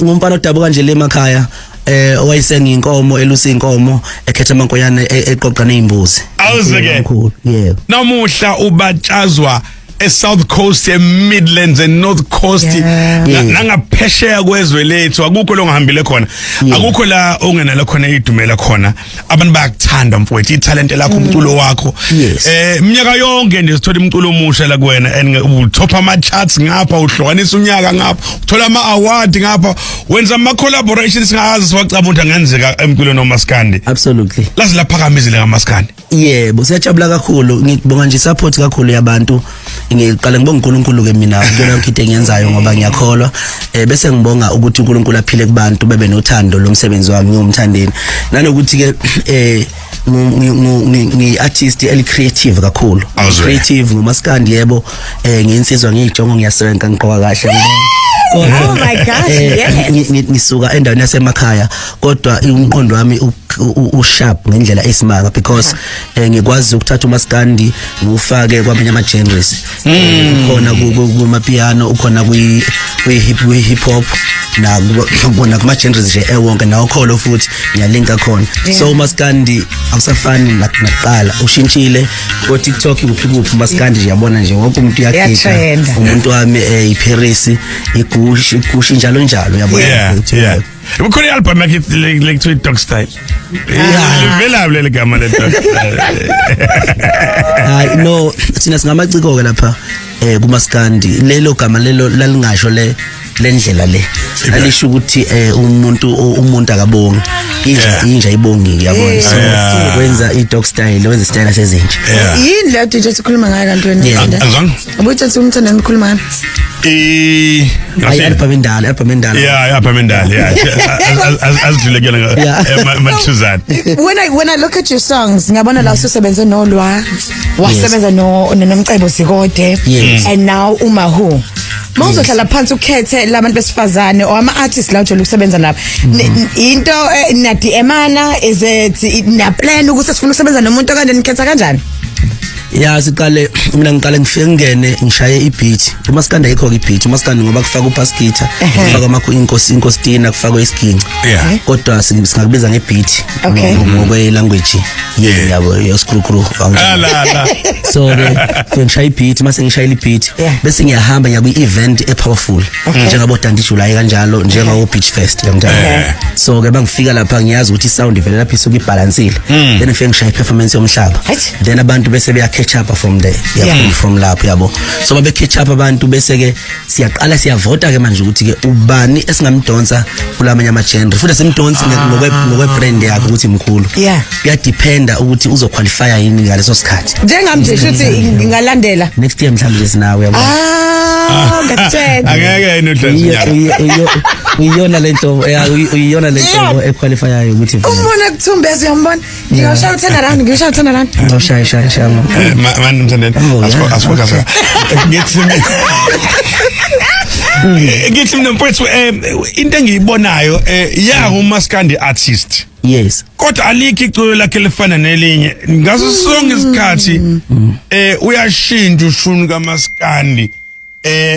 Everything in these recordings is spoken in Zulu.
ngumfana odabuka nje le emakhaya owayesengiyinkomo elusa inkomo ekhetha amankoyana eqoqa nezimbuzi awuzeke yeah namuhla ubatshazwa South Coast, Midlands and North Coast nangaphesheya kwezwe lethu akukho longahambile khona akukho la ongenala khona idumela khona abantu bayakuthanda mfowethu italent lakho umculo wakho iminyaka yonke nje sithola umculo omusha la kuwena and utop ama charts ngapha uhlokanisa unyaka ngapha uthola ama award ngapha wenza ama collaborations ngazi siwacabunta ngenzeka emculo noMaskandi absolutely lazi laphakamizile ngaMaskandi yebo siyajabula kakhulu ngibonga nje support kakhulu yabantu ngiqala ngibonga uNkulunkulu ke mina kuyona into engiyenzayo ngoba ngiyakholwa bese ngibonga ukuthi uNkulunkulu aphile kubantu bebe nothando lomsebenzi wami ngumthandeni nanokuthi ke ngi-artist eli-creative kakhulu creative nguMaskandi yebo ngiyinsizwa ngiyijongo ngiyasenka ngiqoka kahle oh my gosh yes ngisuka endaweni yasemakhaya kodwa umqondo wami usharp ngendlela esimanga because ngikwazi ukuthatha uMaskandi ngufake kwamanye ama genres khona kuma piano ukhona kwi hip hop na kubona kuma genres nje ewonke nawo kholo futhi ngiyalinka khona so uMaskandi awusafani nakuqala ushintshile ko TikTok kuphi uMaskandi nje yabona nje wonke umuntu uyakhetha umuntu wami iParis igushi njalo yabona yeah ukhona i-album yakhe like to dog style livela le gama le dog no sina singamaciko ke lapha kuMaskandi lelo gama lelo lalingasho lendlela le alisho ukuthi umuntu akabongi inja ibongi yabona so wenza i-dog style wenza style sezinje yini le DJ sikhuluma ngayo kanti wena azange ubuthi uMthandeni ukhuluma ngani album endala azidlulekela mathuzana when I look at your songs ngiyabona la usebenze noLwa wasebenza nomcebo Sikode and now uMahu mawuzohlala phansi ukhethe labantu besifazane o ama artists la ujolo ukusebenza lapha into nadi emana is it na plan ukuthi sifuna ukusebenza nomuntu kanje nikhetha kanjani ya siqale mina ngiqale ngifike ngene ngishaye ibeat uMaskandi ayikho ibeat uMaskandi ngoba kufaka ubaskita kufaka amakho inkostina kufaka isiginci kodwa singakubiza ngebeat ngokwe language yabo yosikrukru so ke ngishaya ibeat mase ngishaya ibeat bese ngiyahamba ngiya ku event epowerful njengabo Dandi July kanjalo njengawo Beach Fest yamntana so ke bangifika lapha ngiyazi ukuthi sound ivela lapha isuka ibalancile then ngifike ngishaya performance yomhlaba then abantu bese catch up from there from lapho yabo so babe catch up abantu bese ke siyaqala siyavota ke manje ukuthi ke ubani esingamdonsa kulamanye ama genre futhi simdonsi ngokwe brand yakhe ukuthi imkhulu kuya dependa ukuthi uzoqualify yini ngaleso sikhathi njengamje shothi ngingalandela next year mhlawumbe sinawe yabo ngakutshela angeke inohlanzi uyiyona lento equalify yayo ukuthi umbona kuThumbezi uyambona ngiyashaya u-10 rand ngiyashaya u-10 rand ngishaya man Mthandeni asifokasa ngithi mina mfowethu into engiyibonayo uMaskandi artist yes kodwa alikho iculo lakhe lifana nelinye ngaso sonke isikhathi uyashintsha ushuni kaMaskandi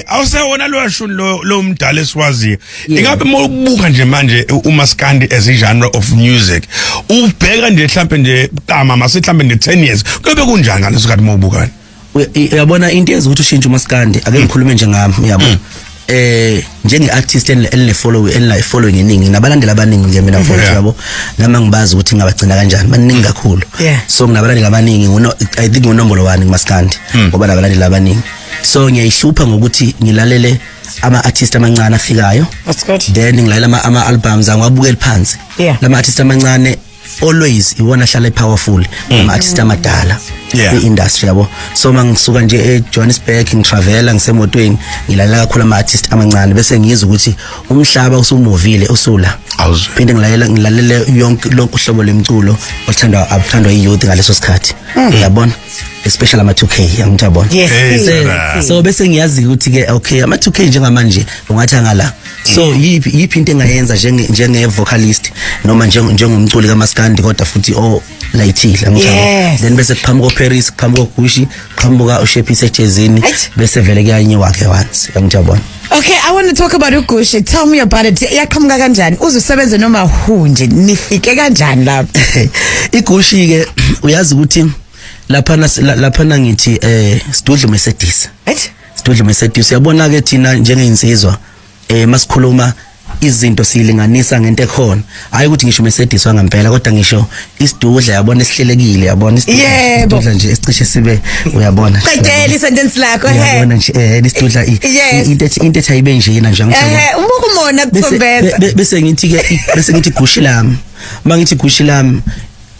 awusewona lo shuni lo mdala esiwaziyo ingabe mokubuka nje manje uMaskandi as a genre of music ubheka nje mhlambe nje qama mase mhlambe nje 10 years kube kunjani ngaleso sikhathi mokubuka uyabona into eyenza ukuthi ushintshe uMaskandi ake ngikhulume nje ngami uyabona njenge artist enle following eningi nabalandeli abaningi nje mina mfowethu yabo nami ngibazi ukuthi ngabagcina kanjani baningi kakhulu so nginabalandeli abaningi I think unombolo 1 kuMaskandi ngoba nabalandeli abaningi so ngiyayishupha ngokuthi ngilalele ama artist amancane afikayo then ngilalela ama albums angiwabukeli phansi lama artist amancane always iwona hlala powerful ama artist amadala industry yabo so mangisuka nje eJohannesburg ngitravela ngisemotweni ngilalela kakhulu ama artist amancane bese ngiyizwa ukuthi umhlaba usumovile usula phinde ngilalele yonke lonke uhlobo lemculo othandwa youth ngaleso sikhathi yabona especially ama 2K yangithabona so bese ngiyazi ukuthi ke okay ama 2K njengamanje ungathi angala so yipi into engayenza njenge vocalist noma njengomculi kaMaskandi kodwa futhi layithile ngithabona then bese kuqhamuka Paris kuqhamuka Gushi kuqhamuka uShephis eJezini bese vele kuyanye wakhe once yangithabona Okay, I want to talk about ugushe. Tell me about it. Yaqhamuka kanjani? Uzusebenza noma hunje nifike kanjani lapho? Igushi ke uyazi ukuthi lapha ngithi sidudle Mercedes. Sidudle Mercedes. Uyabona ke thina njengeinsizwa masikhuluma izinto silinganisa ngento ekhona hayi ukuthi ngisho Mercedes wangempela kodwa ngisho isidudla yabona esihlelekile yabona isidudla nje esicishe sibe uyabona qedela isentence lakho yabona nje isidudla into ethayibe nje yena nje ngicabanga umukumona kuthombeza bese ngithi gushi lami mangithi gushi lami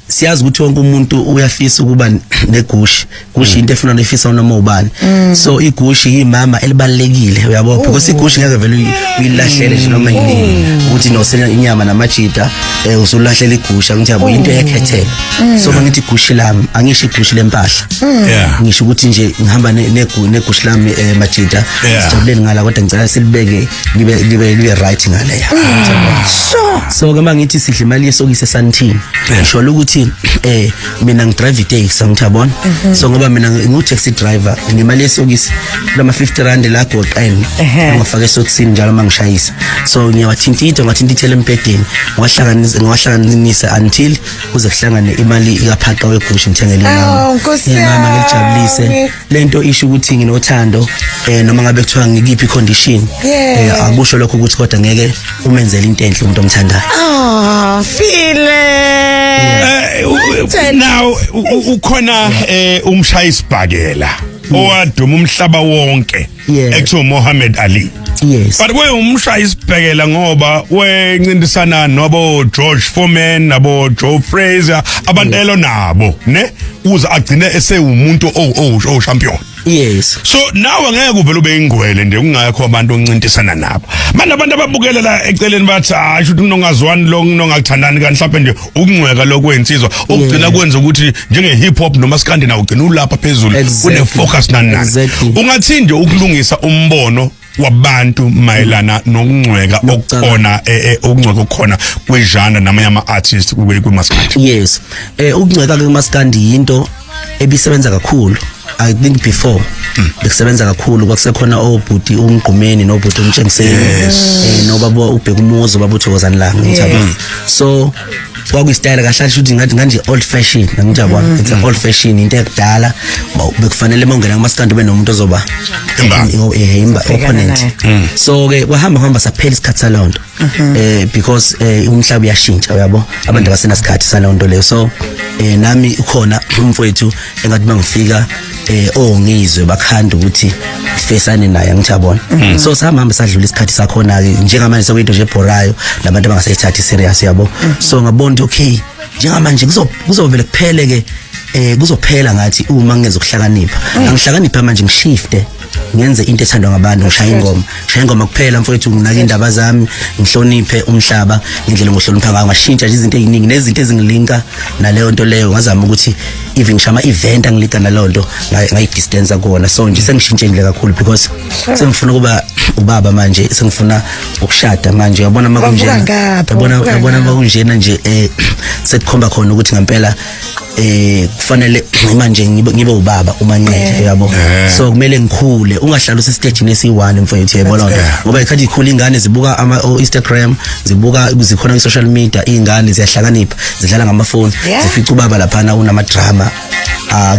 siyazi ukuthi wonke umuntu uyafisa ukuba negushi into efuna nefisa noma ubani so igushi imama elibalekile uyabona because igushi ngeke vele uyilahlele nje noma yini ukuthi nosela inyama namajita usulahlela igusha ngithi yabo into ekhethela so mangithi igushi lami angisho igushi lempahla ngisho ukuthi nje ngihamba negushi lami majita sijabuleni ngala kodwa ngicela silibeke libe right ngale so ke mangithi sidle imali yesokise santini ngisho ukuthi mina ngidrive taxi ngiyabona so ngoba mina ngu-taxi driver ngemali yesokisi lama 50 rand la goqeni ngifake esokisini njalo mangishayisa so ngiyawathintithela empedeni ngwahlanganisa until kuze kuhlangane imali ikaphaqa wegusha ngithengele imama ngijabulise lento isho ukuthi nginothando noma ngabe kuthiwa ngikiphi condition akusho lokho ukuthi kodwa ngeke umenzele into enhle umuntu omthandayo now ukhona umshayisibhakela owaduma umhlaba wonke ekuthiwa Muhammad Ali but we umshayisibhakela ngoba wencintisana nobo George Foreman nabo Joe Frazier abantelo nabo ne uze agcine esewumuntu champion so nawe ngeke uvele ube ingcwele nje kungakho abantu oncintisana nabo manje abantu ababukela la eceleni bathi asho ukuthi unongazwani lo nongakuthandani kanti mhlawumbe nje ukungcweka lokwensizwa okugcina kwenza ukuthi njenge hip hop noma Maskandi nawo ugcina ulapha phezulu kune focus nani ungathi nje ukulungisa umbono wabantu mayelana nokungcweka okukhona okungcweka okukhona kwejana namanye ama artists kuMaskandi ukungcweka kuMaskandi into ebisebenza kakhulu I think before bekusebenza kakhulu kwakusekhona obhuti umgqumeni nobhuti umtshengiseni nobaba ubhekumuzo babuthokozani la ngiyabona so kwakuyistyle kahle ukuthi ngathi nganje old fashion ngiyabona it's old fashion into ekudala bekufanele mawungena kuMaskandi ube nomuntu ozoba opponent so ke wahamba saphela isikhathi salonto because umhlaba uyashintsha uyabo abantu abasenasikhathi salonto leyo so nami ukhona umfowethu engathi mangifika ungizwe bakhanda ukuthi sifesane naye ngiyabona so sahamba sadlula isikhathi sakhona ke njengamanje sokwinto nje ebhorayo labantu abangasayithathi serious yabo so ngabona okay njengamanje kuzovela kuphele ke kuzophela ngathi uma ngeze ukuhlakanipha angihlakanipha manje ngishifte ngenze into ethandwa ngabantu ngishaya ingoma kuphela mfowethu nginaka indaba zami ngihloniphe umhlaba indlela ngohlonipha ngayo ngashintsha nje izinto eziningi nezinto ezingilinka naleyo nto leyo ngazama ukuthi even ngishama event angilika naleyo nto ngayidistance kuona so nje sengishintshe nje kakhulu because sengifuna kuba ubaba manje sengifuna ukushada manje uyabona makunjena yabona makunjena nje sekukhomba khona ukuthi ngempela kufanele manje ngibe ubaba umanqele yabo so kumele ngikhule ungahlala usestage esi1 mfowethu yabona ngoba ikhathi ikhula ingane zibuka ama Instagram zikhona ku-social media ingane ziyahlakanipha zidlala ngamafoni zifica ubaba lapha unama drama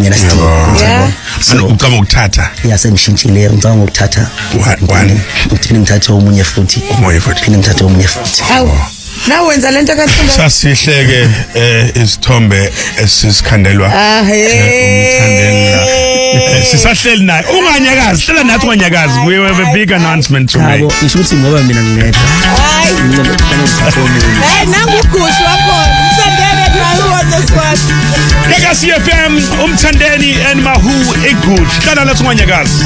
ngena sidingo so ucama ukuthatha sengishintshile ngicanga ukuthatha uthini ngithathe omunye futhi phinde ngithathe omunye futhi nawe wenza lento kaThemba sasihleke isithombe esisikhandelwa Mthandeni sisahleli naye unganyakazi hlela nathi unganyakazi we have a big announcement to make ngisho ukuthi ngoba mina ngingedwa nangu ugushe wakhona Mthandeni Mahu on the spot Legacy FM Mthandeni and Mahu igushe hlela nathi unganyakazi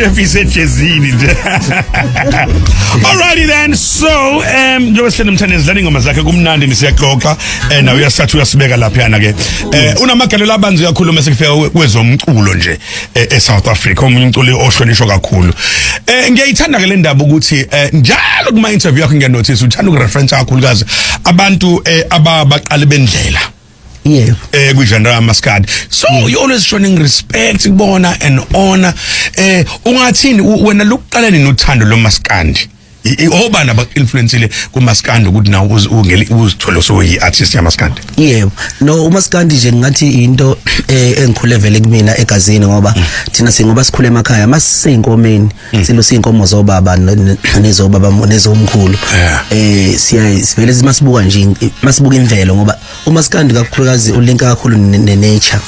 chef isejezini nje. Alrighty then, so njengoba sihleli Mthandeni sidlala ingoma zakhe kumnandi nisiyaxoxa nawe uyasathu uyasibeka laphana ke. Unamagalelo abanzi kakhulu mase kufika kwezomculo nje eSouth Africa, omunye umculi ohlonishwa kakhulu. Ngiyayithanda ke le ndaba ukuthi njalo kuma interview yakho ngiyanotice uthanda ukureference kakhulukazi abantu abaqale bendlela. Yeah. Kujandra Maskandi. So you always showing respect, bona and honor. Ungathini wena lokuqaleni nothando lo Maskandi. Obana ba influence ku Maskandi ukuthi na uzithola so yi artist ya Maskandi. Yeah. No uMaskandi nje ngathi into engikhule vele kumina egazini ngoba thina singoba sikhule emakhaya masiseyinkomeni silo siyinkomo zobaba nezobaba nezomkhulu. Sivele masibuka nje masibuka imvelo ngoba uMaskandi kakhulukazi ulinka kakhulu nenature.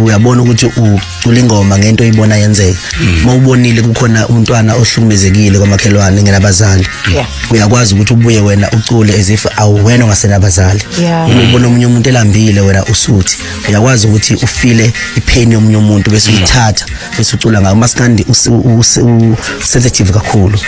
Uyabona ukuthi ucula ingoma ngento oyibona yenzeka. Mawubonile kukhona umntwana ohlukumezekile kwamakhelwane ngenabazali. Uyakwazi ukuthi ubuye wena ucule as if awuwena ongasenabazali. Ubona umunye umuntu elambile wena usuthi. Uyakwazi ukuthi ufile ipain yomunye umuntu bese uyithatha bese ucula ngayo. Maskandi sensitive kakhulu.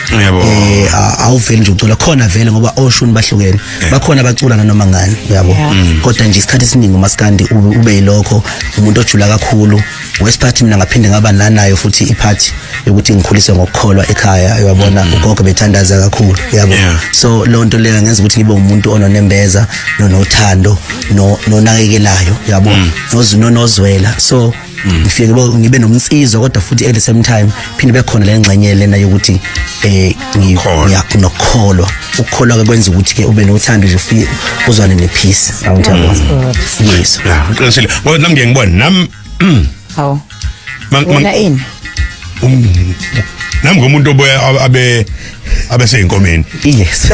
Awuveli nje ucula khona vele ngoba oshuni bahlukene. Bakhona abacula noma ngani yabo. Kodwa nje isikhathi esiningi uMaskandi ube yilokho umuntu ojula kakhulu. Wesiphathi mina ngaphinde ngaba nanayo futhi iphathi yokuthi ngikhulise ngokukholwa ekhaya uyabona ugogo bethandaza kakhulu yabo. So lonto leyo ngenza ukuthi ngibe umuntu ononembeza nonothando nonakekelayo yabo nozwela. So ngifike ngibe nomnsizwa kodwa futhi at the same time phinde bekhona le ngxenye lena yokuthi ngiyakholwa ukukholwa kwenza ukuthi ke ube nothando nje ufike uzwane nepeace awuthabo. Yes. Yeah, uqinisile. Ngoba nami ngiyangibona nami Hawu. Wena ini? Nami ngomuntu obuya abe seyinkomeni. Yes.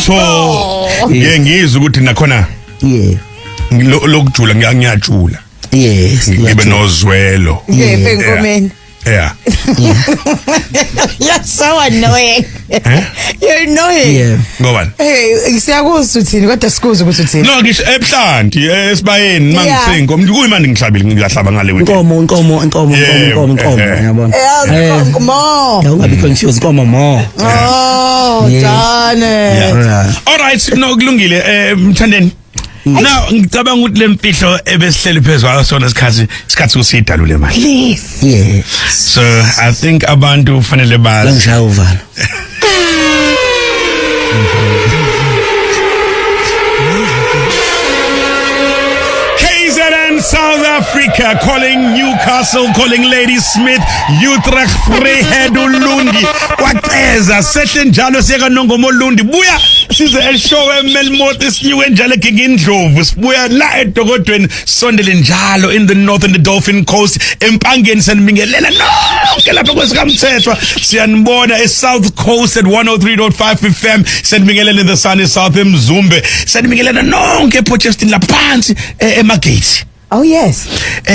So ngiyengizwe ukuthi nakhona lokujula ngiyajula. Yes. Ngibe nozwelo. Yebo enkomeni. Yeah. You're so annoying. You're annoying. Yeah. Ngobani? Hey, siyakuzwa uthini kodwa sikuze ukuthi uthini? No, ngisho eBhlanti esibayeni mangiseyinkomo kuyimandi ngihlabile ngiyahlaba ngale weekend. Inkomo yabona. Inkomo. Ungabi confused inkomo. Oh, done. All right, no kulungile Mthandeni. Now ngicabanga ukuthi lempihlo ebesihleli phezulu sona isikhathi usidalule manje. Please. Yeah. So I think abantu fanele bazi. Ngishaya uvala. KZN South Africa calling Newcastle, calling Ladysmith, Utrecht, Vryheid, Ulundi. Waceza sehle njalo siyeka nongomo Ulundi. Buya size eshow eMelmot isinywe njalo egingindlovu. Sibuya la eDokodweni sondele njalo in the north and the Dolphin Coast. Empangeni sanibingelela nonke lapha kwesikamthethwa. Siyanibona eSouth Coast at 103.5 FM. Sanibingelela in the sunny South eMzumbe. Sanibingelela nonke ePortchester laphansi emagate. Oh yes.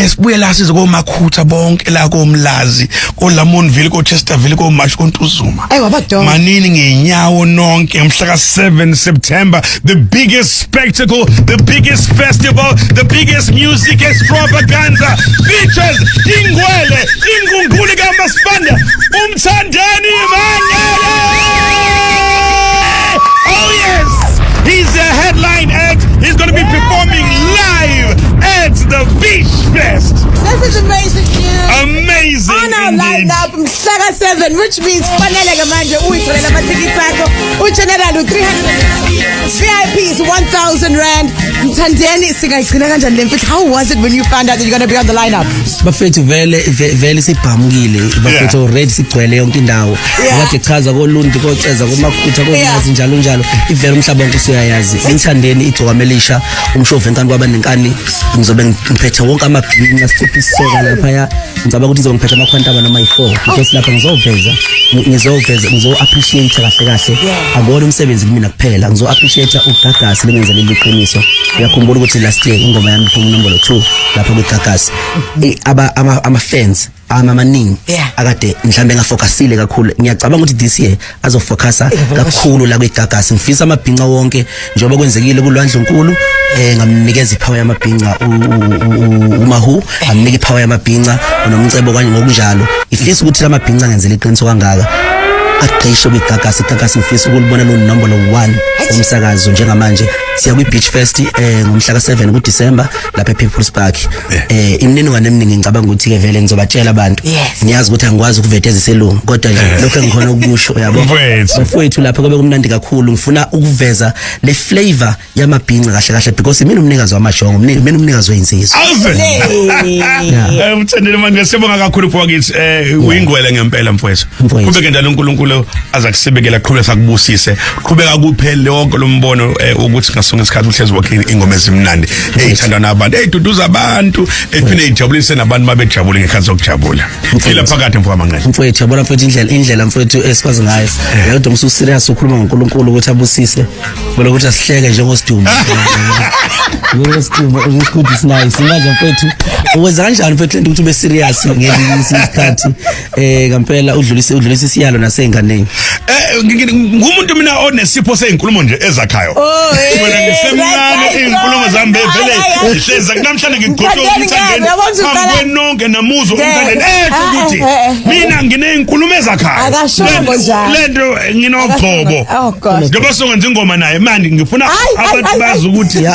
Sibuye la size komakhutha bonke la koMlazi, koLamonville, koChesterville, koMash koNtuzuma. Wabadonga. Manini ngenyawo nonke mhla ka7 September, the biggest spectacle, the biggest festival, the biggest music extravaganza features ingwele, ingunkulu kaMaskandi, Mthandeni Mangele. Oh yes. He's the headline act. He's going to be performing live at the Beach Fest. This is amazing news. Amazing. On our lineup, Mhlaka 7, which means fanele manje uyitholela amathikiti akho. Ugeneral 300. VIPs 1,000 rand. Mthandeni singayigcina kanjani le mfethu? How was it when you found out that you're going to be on the lineup? Bafethu vele sibhamukile. Bafethu already sigcwele yonke indawo. Akade chaza koLundi koceza komakhutha koMlazi njalo. Ivele umhlaba wonke usuyayazi. Mthandeni igcokamelisha umshovu enkani kwabanenkani ngizobe ngiphethe wonke amabhiki ngasiphi isoka lapha ngicaba ukuthi ngizongiphethe amakhwantaba noma i4 because lapha ngizo appreciate kahle akubona umsebenzi kimi nakuphela ngizo appreciate uGagasi lengenzele iqiniso. Uyakhumbula ukuthi last year ingoma yami iphuma number 2 lapha kwiGagasi ama fans amaningi akade mhlambe ngafocusile kakhulu. Ngiyacabanga ukuthi this year azofocusa kakhulu la kwiGagasi. Ngifisa amabhinqa wonke njengoba kwenzekile kuLwandle Nkulu ngamnikeza ipower yamabhinqa uMahu amnika ipower yamabhinqa unomcebo kanye ngokunjalo ifisa ukuthi lamabhinqa ngenzele iqiniso kangaka aqeshe kwigagasi ngifisa ukulibona lo nombolo 1 umsakazo njengamanje siya kwi Beach Fest ngomhla ka7 kuDisemba lapha ePeople's Park imininingwane eminingi ngicabanga ukuthi ke vele ngizobatshela abantu ngiyazi ukuthi angikwazi ukuveteza iselungu kodwa nje lokho engikhona ukusho yabo mfowethu lapha kube kumnandi kakhulu ngifuna ukuveza le flavor yamabhinqa kahle because mina umnikazi wamajongo mina umnikazi weinsizwa Mthandeni manje sibonga kakhulu mfowethu uyingwele ngempela mfowethu kubeke njalo uNkulunkulu azakusebekela qhubeka sakubusise qhubeka kuphele lonke lombono ukuthi ngasonke isikhathi uhlezi wakhe ingoma ezimnandi ezithandwa nabantu eziduduza abantu ephinde ijabulise nabantu mabejabule ngekhathi zokujabula phila phakathi mfowethu mfowethu yabona mfowethu indlela mfowethu esikwazi ngayo yadwa umsu serious ukhuluma ngoNkulunkulu ukuthi abusise bona ukuthi asihleke njengosidumbu ngosidumbu ukuthi isinice manje mfowethu uwenza kanjani mfowethu lento ukuthi ube serious ngelinye isikhathi ngempela udlulise isiyalo nasenganeni ngumuntu mina onesipho sezinkulumo nje ezakhayo mina ngisemncane izinkulumo zami bevele ihleza namhlanje ngigqoqe uMthandeni nonke namuzo uMthandeni ukuthi mina nginezinkulumo ezakhayo akashongo njalo lento nginogcobo njengoba songenza ingoma naye manje ngifuna abantu bazi ukuthi